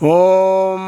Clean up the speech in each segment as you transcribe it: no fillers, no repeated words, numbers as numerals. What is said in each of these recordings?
ஓம்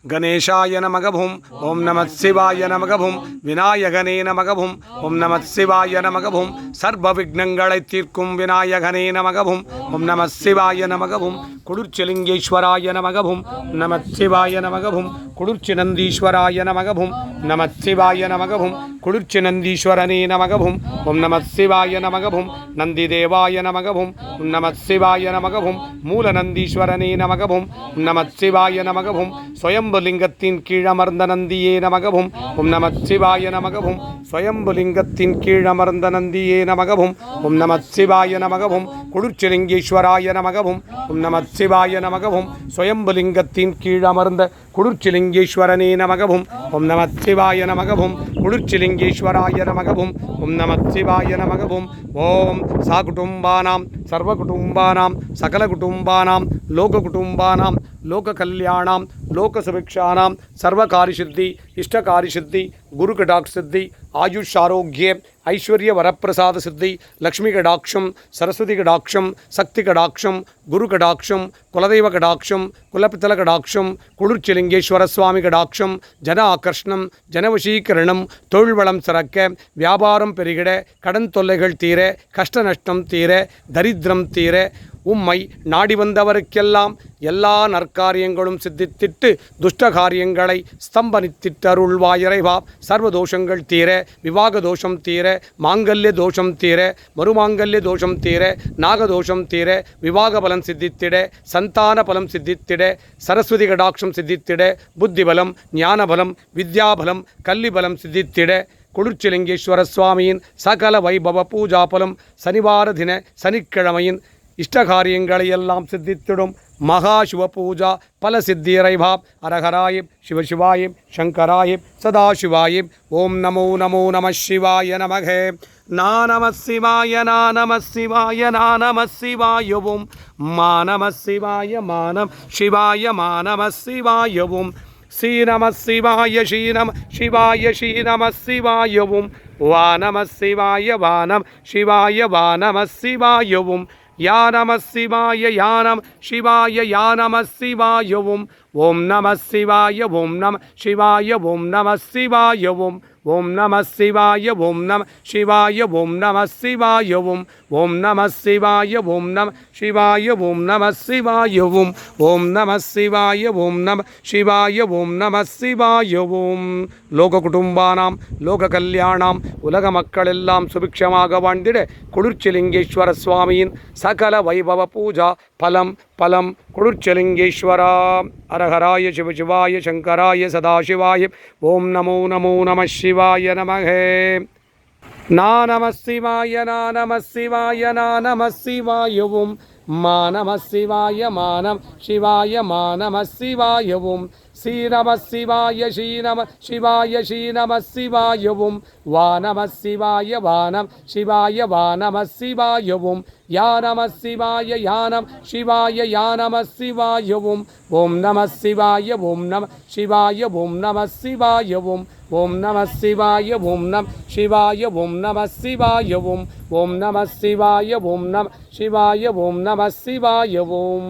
கணேசாய நமகவும் ஓம் நம சிவாய நமகவும் விநாயகனே நமகவும் ஓம் நம சிவாய நமகவும் சர்வ விக்னங்களை தீர்க்கும் விநாயகனே நமகவும் ஓம் நம சிவாய நமகவும் குளிர்ச்சிலிங்கேஸ்வராய நமகவும் நம சிவாய நமகவும் குளிர்ச்சி நந்தீஸ்வராய நமகவும் நம சிவாய நமகவும் குளிர்ச்சி நந்தீஸ்வரனே நமகவும் ஓம் நம சிவாய நமகவும் நந்தி தேவாய நமகவும் ஓம் நம சிவாய நமகவும் மூல நந்தீஸ்வரனே நமகவும் நம சிவாய நமகவும் ஸ்வயம்புலிங்கத்தின் கீழமர்ந்த நந்தியே நமகவும் ஓம் நம சிவாய நமகவும் ஸ்வயம்புலிங்கத்தின் கீழமர்ந்த நந்தியே நமகவும் ஓம் நம சிவாய நமகவும் குளிர்ச்சிலிங்கேஸ்வராய நமகவும் ஓம் நம சிவாய நமகவும் ஸ்வயம்புலிங்கத்தின் கீழமர்ந்த குளிர்ச்சிலிங்கேஸ்வரனே நமகவும் ஓம் நம சிவாய நமகவும் குளிர்ச்சிலிங்கேஸ்வராய நமகவும் ஓம் நம சிவாய நமகவும் ஓம் சாகுடும்பானாம் சர்வகுடும்பானாம் சகலகுடும்பானாம் லோககுடும்பானாம் லோககல்யாணாம் லோகசுபிக்ஷானாம் சர்வகாரிசித்தி இஷ்டகாரிசித்தி குருகடாக்ஷித்தி ஆயுஷ் ஆரோக்கிய ஐஸ்வர்ய வரப்பிரசாத சித்தி லக்ஷ்மி கடாட்சம் சரஸ்வதி கடாட்சம் சக்தி கடாட்சம் குரு கடாட்சம் குலதெய்வ கடாட்சம் குலபித்தல கடாட்சம் குளிர்ச்சிலிங்கேஸ்வர சுவாமி கடாட்சம் ஜன ஆகர்ஷணம் ஜனவசீகரணம் தொழில் வளம் சிறக்க வியாபாரம் பெருகிட கடன் தொல்லைகள் தீர கஷ்ட நஷ்டம் தீர தரித்திரம் தீர உம்மை நாடி வந்தவருக்கெல்லாம் எல்லா நற்காரியங்களும் சித்தித்திட்டு துஷ்ட காரியங்களை ஸ்தம்பனித்திட்டருள்வாயிறைவா சர்வதோஷங்கள் தீர விவாக தோஷம் தீர மாங்கல்ய தோஷம் தீர மறுமாங்கல்ய தோஷம் தீர நாகதோஷம் தீர விவாக பலம் சித்தித்திட சந்தான பலம் சித்தித்திட சரஸ்வதி கடாட்சம் சித்தித்திட புத்திபலம் ஞானபலம் வித்யாபலம் கல்விபலம் சித்தித்திட குளிர்ச்சிலிங்கேஸ்வர சுவாமியின் சகல வைபவ பூஜாபலம் சனிவார தின சனிக்கிழமையின் இஷ்டகாரியங்களையெல்லாம் சித்தித்திடும் மகா சிவ பூஜா பல சித்தியரைவா அரஹராய சிவசிவாய சங்கராய சதாசிவாய ஓம் நமோ நமோ நம சிவாய நமகே நா நம சிவாய நா நம சிவாய நா நம சிவாய ஓம் மா நம சிவாய மானம் சிவாய மா நம சிவாய ஓம் ஸ்ரீ நம சிவாய ஸ்ரீ நம சிவாய ஸ்ரீ நம சிவாய ஓம் வா நம சிவாய வா நம சிவாய வா நம சிவாய ஓம் யா நம சிவாய யா நம சிவாய யா நம சிவாய ஓம் நம சிவாய ஓம் நம சிவாய ஓம் நம சிவாய ஓம் நம சிவாய ஓம் நம சிவாய ஓம் நம சிவாய ஓம் நம சிவாய ஓம் நம சிவாய ஓம் நம சிவாய ஓம் நம சிவாய ஓம் நம சிவாய ஓம் நம சிவாய ஓம் லோக குடும்பானாம் லோக கல்யாணாம் உலக மக்களெல்லாம் சுபிக்ஷமாக வாழ்ந்திட குளிர்ச்சிலிங்கேஸ்வர சுவாமியின் சகல வைபவ பூஜா பலம் பலம் குளிர்ச்சிலிங்கேஸ்வரா அரஹராய சிவசிவாய சங்கராய சதாசிவாய ஓம் நமோ நமோ நம சிவாய நமகே நா நம சிவாய நா நம சிவாய நா நம சிவாய ஓம் மா நம சிவாய மா நம சிவாய மா நம சிவாய ஓம் ஸ்ரீ நம சிவாய ஸ்ரீ நம சிவாய ஸ்ரீ நம சிவாய ஓம் வா நம சிவாய வா நம சிவாய வா நம சிவாய ஓம் யா நம சிவாய யா நம சிவாய யா நம சிவாய ஓம் நம சிவாய ஓம் நம சிவாய ஓம் நம சிவாய ஓம் நம சிவாய ஓம் நம சிவாய ஓம் நம சிவாய ஓம் நம சிவாய ஓம் நம சிவாய ஓம் நம சிவாய ஓம்